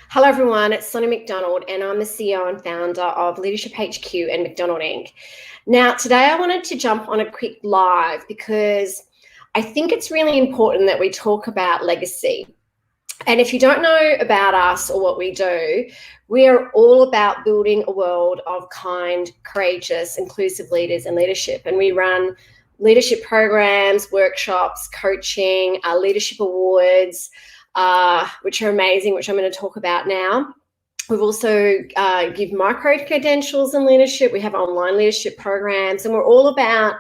Hello, everyone. It's Sonny McDonald, and I'm the CEO and founder of Leadership HQ and McDonald Inc. Now, today I wanted to jump on a quick live because I think it's really important that we talk about legacy. And if you don't know about us or what we do, we are all about building a world of kind, courageous, inclusive leaders and leadership. And we run leadership programs, workshops, coaching, leadership awards, which are amazing, which I'm going to talk about now. We've also give micro credentials in leadership. We have online leadership programs, and we're all about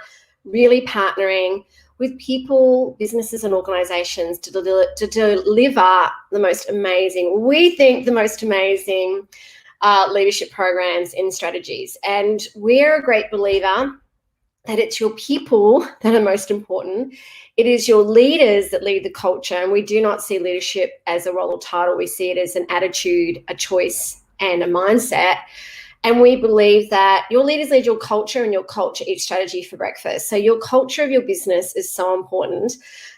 really partnering with people, businesses, and organizations to deliver the most amazing, we think the most amazing leadership programs and strategies. And we're a great believer that it's your people that are most important. It is your leaders that lead the culture. And we do not see leadership as a role or title. We see it as an attitude, a choice, and a mindset. And we believe that your leaders lead your culture, and your culture eats strategy for breakfast. So your culture of your business is so important.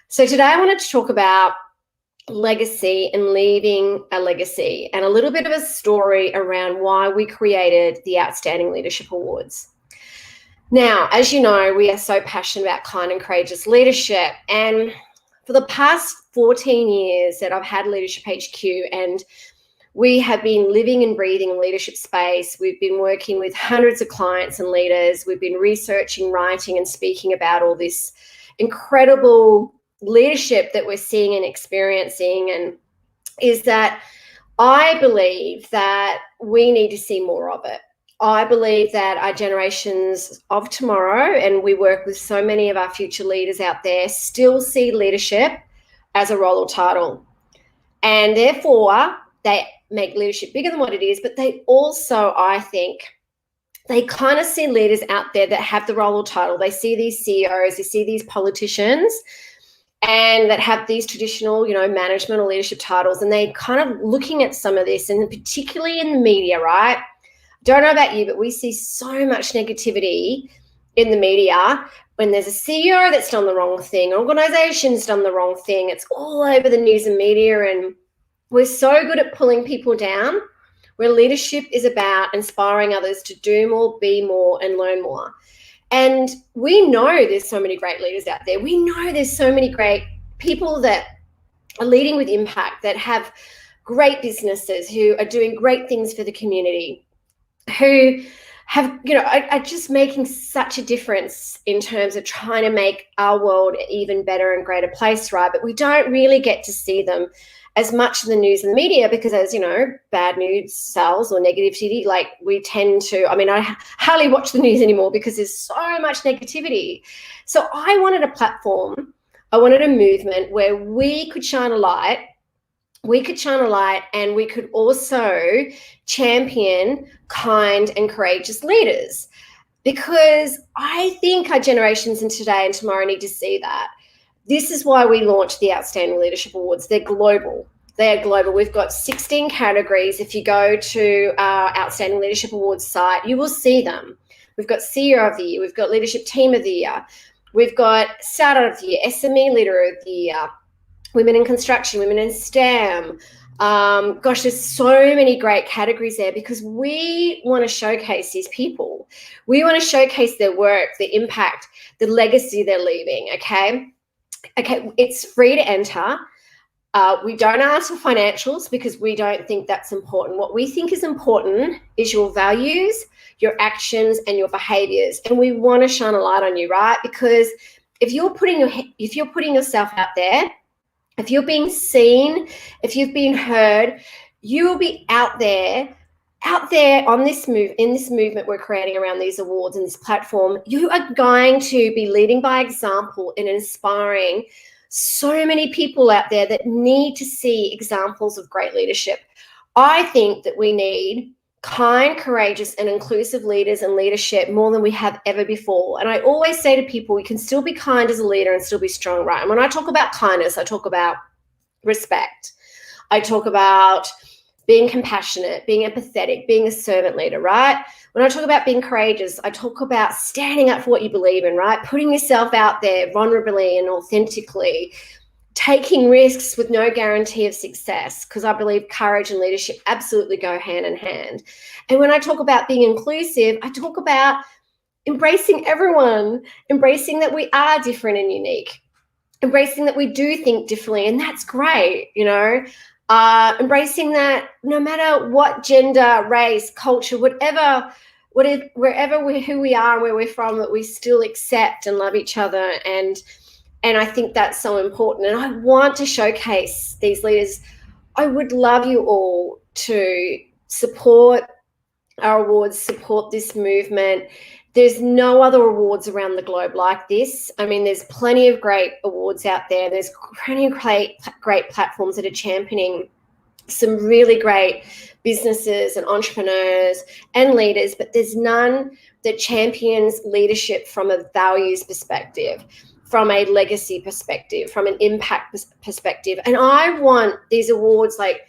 So today I wanted to talk about legacy and leaving a legacy, and a little bit of a story around why we created the Outstanding Leadership Awards. Now, as you know, we are so passionate about kind and courageous leadership. And for the past 14 years that I've had Leadership HQ, and we have been living and breathing leadership space. We've been working with hundreds of clients and leaders. We've been researching, writing, and speaking about all this incredible leadership that we're seeing and experiencing. And is that I believe that we need to see more of it. I believe that our generations of tomorrow, and we work with so many of our future leaders out there, still see leadership as a role or title. And therefore, they make leadership bigger than what it is, but they also, I think, they kind of see leaders out there that have the role or title. They see these CEOs, they see these politicians, and that have these traditional, management or leadership titles, and they kind of looking at some of this, and particularly in the media, right? Don't know about you, but we see so much negativity in the media when there's a CEO that's done the wrong thing, organization's done the wrong thing. It's all over the news and media, and we're so good at pulling people down, where leadership is about inspiring others to do more, be more, and learn more. And we know there's so many great leaders out there. We know there's so many great people that are leading with impact, that have great businesses, who are doing great things for the community, who have, are just making such a difference in terms of trying to make our world an even better and greater place, right? But we don't really get to see them as much in the news and the media because, as you know, bad news sells, or negativity, we tend to, I hardly watch the news anymore because there's so much negativity. So I wanted a platform, I wanted a movement where we could shine a light. And we could also champion kind and courageous leaders, because I think our generations in today and tomorrow need to see that. This is why we launched the Outstanding Leadership Awards. They're global. We've got 16 categories. If you go to our Outstanding Leadership Awards site, you will see them. We've got CEO of the Year. We've got Leadership Team of the Year. We've got Startup of the Year, SME Leader of the Year, Women in Construction, Women in STEM. There's so many great categories there because we want to showcase these people. We want to showcase their work, the impact, the legacy they're leaving, okay? It's free to enter. We don't ask for financials because we don't think that's important. What we think is important is your values, your actions, and your behaviors. And we want to shine a light on you, right? Because if you're putting yourself out there, if you're being seen, if you've been heard, you will be out there on this in this movement we're creating around these awards and this platform. You are going to be leading by example and inspiring so many people out there that need to see examples of great leadership. I think that we need kind, courageous, and inclusive leaders and leadership more than we have ever before. And I always say to people, you can still be kind as a leader and still be strong, right? And when I talk about kindness, I talk about respect. I talk about being compassionate, being empathetic, being a servant leader, right? When I talk about being courageous, I talk about standing up for what you believe in, right? Putting yourself out there vulnerably and authentically, taking risks with no guarantee of success, because I believe courage and leadership absolutely go hand in hand. And when I talk about being inclusive, I talk about embracing everyone, embracing that we are different and unique, embracing that we do think differently, and that's great, embracing that no matter what gender, race, culture, wherever who we are, where we're from, that we still accept and love each other. And I think that's so important. And I want to showcase these leaders. I would love you all to support our awards, support this movement. There's no other awards around the globe like this. I mean, there's plenty of great awards out there. There's plenty of great platforms that are championing some really great businesses and entrepreneurs and leaders, but there's none that champions leadership from a values perspective, from a legacy perspective, from an impact perspective. And I want these awards, like,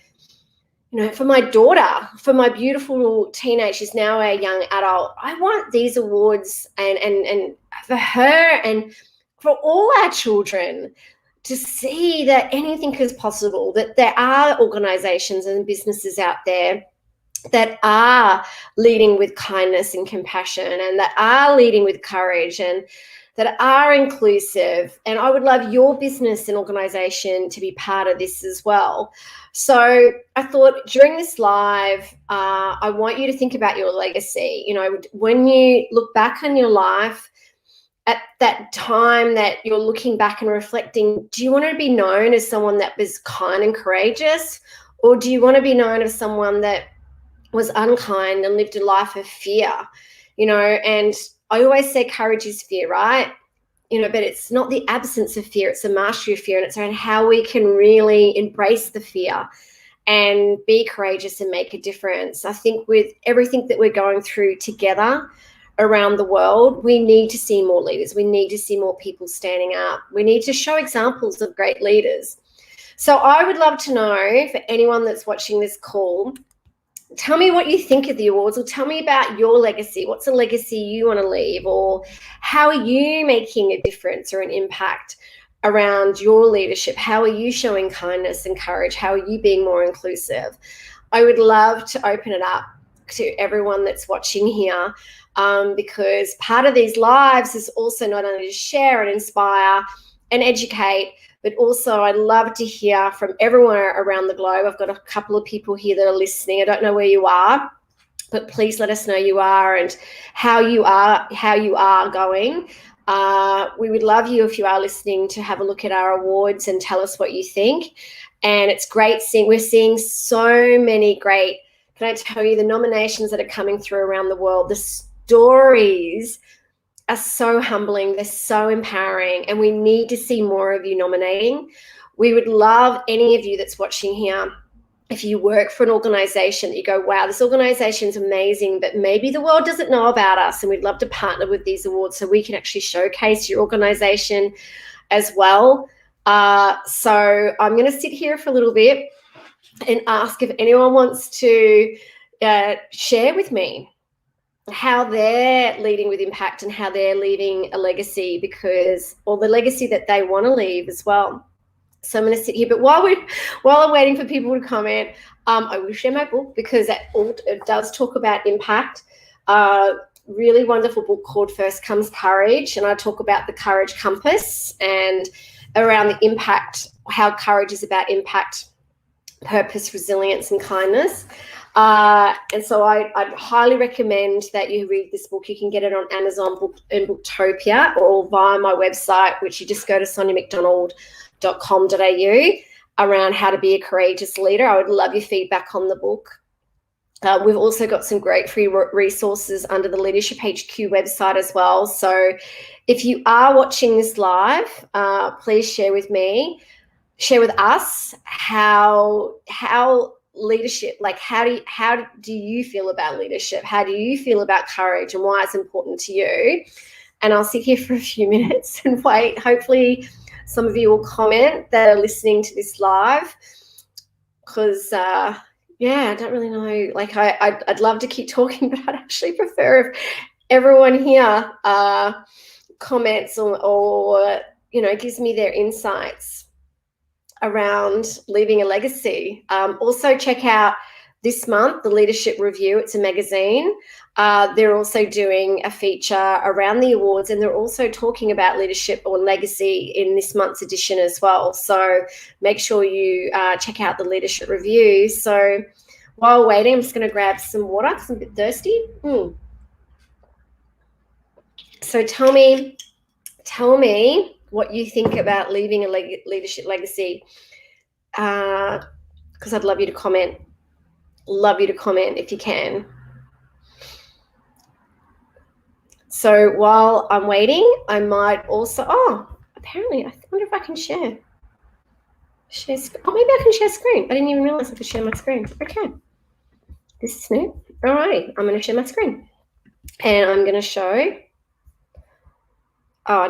for my daughter, for my beautiful teenage, she's now a young adult. I want these awards and for her and for all our children to see that anything is possible, that there are organizations and businesses out there that are leading with kindness and compassion, and that are leading with courage, and that are inclusive. And I would love your business and organization to be part of this as well. So I thought during this live, I want you to think about your legacy. When you look back on your life, at that time that you're looking back and reflecting, do you want to be known as someone that was kind and courageous? Or do you want to be known as someone that was unkind and lived a life of fear? And I always say courage is fear, right? But it's not the absence of fear, it's the mastery of fear, and it's around how we can really embrace the fear and be courageous and make a difference. I think with everything that we're going through together around the world, we need to see more leaders. We need to see more people standing up. We need to show examples of great leaders. So I would love to know, for anyone that's watching this call, tell me what you think of the awards, or tell me about your legacy. What's a legacy you want to leave, or how are you making a difference or an impact around your leadership? How are you showing kindness and courage? How are you being more inclusive? I would love to open it up to everyone that's watching here, because part of these lives is also not only to share and inspire and educate, but also I'd love to hear from everywhere around the globe. I've got a couple of people here that are listening. I don't know where you are, but please let us know you are and how you are going. We would love you, if you are listening, to have a look at our awards and tell us what you think. And it's great we're seeing so many great, can I tell you, the nominations that are coming through around the world, the stories are so humbling, they're so empowering, and we need to see more of you nominating. We would love any of you that's watching here, if you work for an organization that you go, wow, this organization is amazing, but maybe the world doesn't know about us, and we'd love to partner with these awards so we can actually showcase your organization as well. So I'm going to sit here for a little bit and ask if anyone wants to share with me how they're leading with impact and how they're leaving a legacy, or the legacy that they want to leave as well. So I'm going to sit here, but while I'm waiting for people to comment, I will share my book, because it does talk about impact. Really wonderful book called First Comes Courage, and I talk about the courage compass and around the impact, how courage is about impact, purpose, resilience, and kindness. And so I'd highly recommend that you read this book. You can get it on Amazon and Booktopia, or via my website, which you just go to soniamcdonald.com.au, around how to be a courageous leader. I would love your feedback on the book. We've also got some great free resources under the Leadership HQ website as well. So if you are watching this live, please share with us how leadership, like how do you feel about leadership? How do you feel about courage, and why it's important to you? And I'll sit here for a few minutes and wait. Hopefully some of you will comment that are listening to this live, because I don't really know, like I'd love to keep talking, but I'd actually prefer if everyone here comments or gives me their insights. around leaving a legacy. Also check out this month, the Leadership Review. It's a magazine. They're also doing a feature around the awards, and they're also talking about leadership or legacy in this month's edition as well. So make sure you check out the Leadership Review. So while waiting, I'm just going to grab some water because I'm a bit thirsty. So tell me what you think about leaving a leadership legacy, because I'd love you to comment. Love you to comment if you can. So while I'm waiting, I might also, apparently, I wonder if I can share. Maybe I can share screen. I didn't even realize I could share my screen. Okay. This is new. All right, I'm going to share my screen. And I'm going to show, it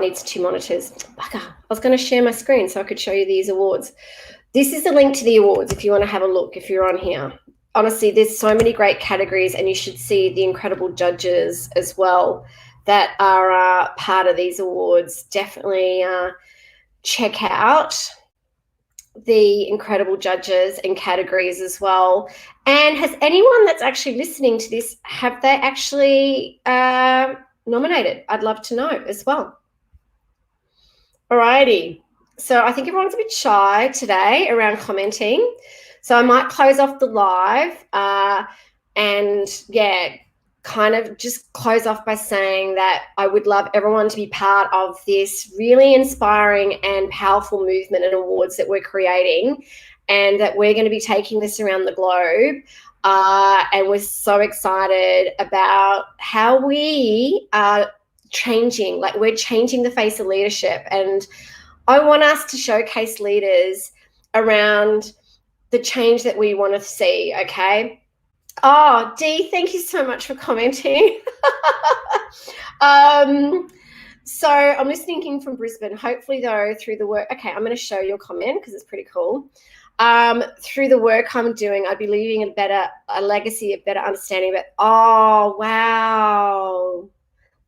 needs 2 monitors. Bugger. I was going to share my screen so I could show you these awards. This is the link to the awards if you want to have a look, if you're on here. Honestly, there's so many great categories, and you should see the incredible judges as well that are part of these awards. Definitely check out the incredible judges and categories as well. And has anyone that's actually listening to this, have they actually nominated? I'd love to know as well. Alrighty. So I think everyone's a bit shy today around commenting. So I might close off the live and kind of just close off by saying that I would love everyone to be part of this really inspiring and powerful movement and awards that we're creating, and that we're going to be taking this around the globe. And we're so excited about how we are changing, like we're changing the face of leadership. And I want us to showcase leaders around the change that we want to see, okay? Oh, Dee, thank you so much for commenting. So I'm listening in from Brisbane. Hopefully, though, through the work, okay, I'm going to show your comment because it's pretty cool. Through the work I'm doing, I'd be leaving a legacy, a better understanding of it. Oh, wow.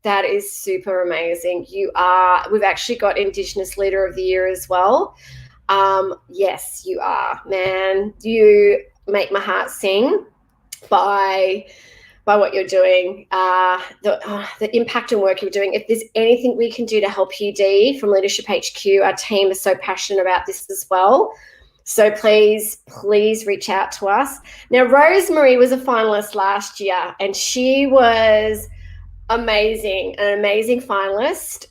That is super amazing. We've actually got Indigenous Leader of the Year as well. Yes, you are, man. You make my heart sing by what you're doing, the impact and work you're doing. If there's anything we can do to help you, Dee, from Leadership HQ, our team is so passionate about this as well. So please reach out to us. Now, Rosemary was a finalist last year, and she was amazing, an amazing finalist.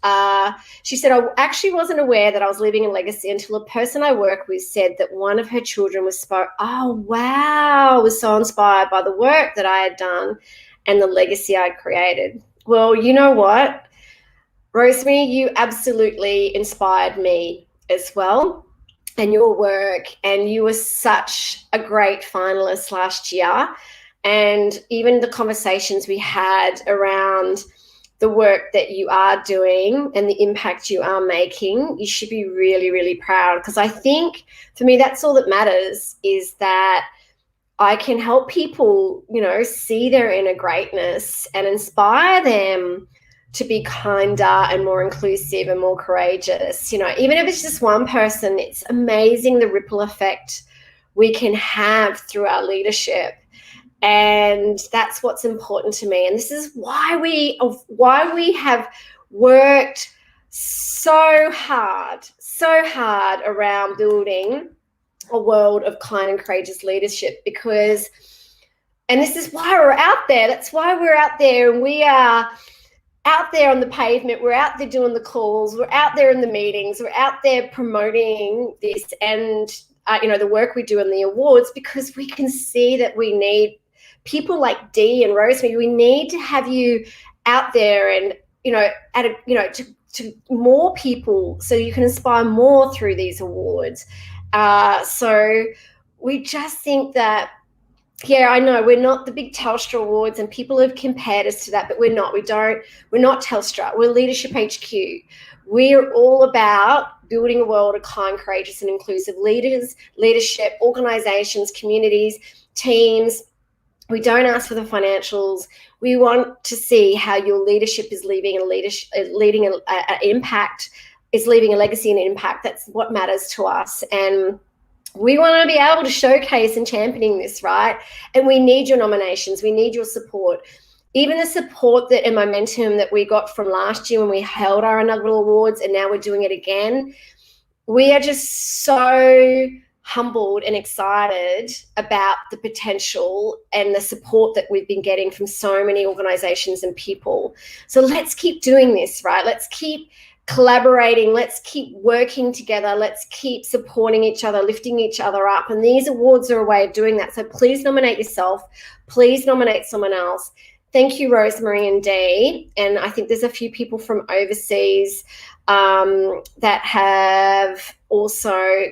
She said, I actually wasn't aware that I was leaving a legacy until a person I work with said that one of her children was was so inspired by the work that I had done and the legacy I'd created. Well, you know what, Rosemary, you absolutely inspired me as well, and your work, and you were such a great finalist last year. And even the conversations we had around the work that you are doing and the impact you are making, you should be really, really proud. Because I think for me, that's all that matters, is that I can help people, see their inner greatness and inspire them to be kinder and more inclusive and more courageous. Even if it's just one person, it's amazing the ripple effect we can have through our leadership. And that's what's important to me. And this is why we have worked so hard around building a world of kind and courageous leadership, and this is why we're out there. That's why we're out there, and we are out there on the pavement. We're out there doing the calls. We're out there in the meetings. We're out there promoting this and, the work we do in the awards, because we can see that we need people like Dee and Rosemary. We need to have you out there and, to more people, so you can inspire more through these awards. So we just think that, I know we're not the big Telstra awards, and people have compared us to that, but we're not. We're not Telstra. We're Leadership HQ. We're all about building a world of kind, courageous, and inclusive leadership, organizations, communities, teams. We don't ask for the financials. We want to see how your leadership is leading an impact is leaving a legacy and an impact. That's what matters to us. And we want to be able to showcase and championing this, right? And we need your nominations. We need your support. Even the support that and momentum that we got from last year when we held our inaugural awards, and now we're doing it again. We are just so humbled and excited about the potential and the support that we've been getting from so many organizations and people. So let's keep doing this, right? Let's keep collaborating. Let's keep working together. Let's keep supporting each other, lifting each other up. And these awards are a way of doing that. So please nominate yourself. Please nominate someone else. Thank you, Rosemary and Dee. And I think there's a few people from overseas that have also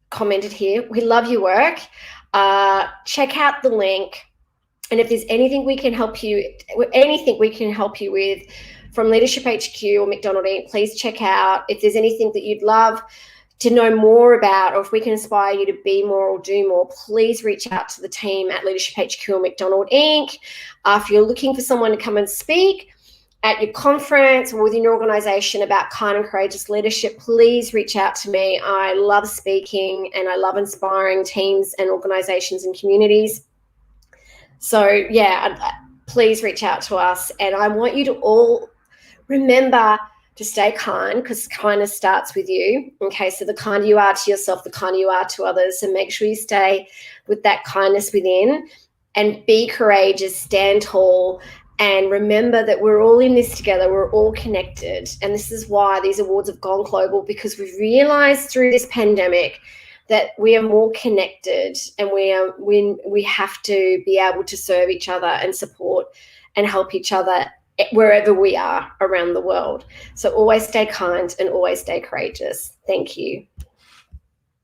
commented here. We love your work. Check out the link. And if there's anything we can help you, with from Leadership HQ or McDonald Inc., please check out. If there's anything that you'd love to know more about, or if we can inspire you to be more or do more, please reach out to the team at Leadership HQ or McDonald Inc. If you're looking for someone to come and speak at your conference or within your organization about kind and courageous leadership, please reach out to me. I love speaking and I love inspiring teams and organizations and communities. So yeah, please reach out to us. And I want you to all remember to stay kind, because kindness starts with you. Okay, so the kinder you are to yourself, the kinder you are to others. So make sure you stay with that kindness within and be courageous, stand tall, and remember that we're all in this together. We're all connected. And this is why these awards have gone global, because we've realized through this pandemic that we are more connected, and we have to be able to serve each other and support and help each other wherever we are around the world. So always stay kind and always stay courageous. Thank you.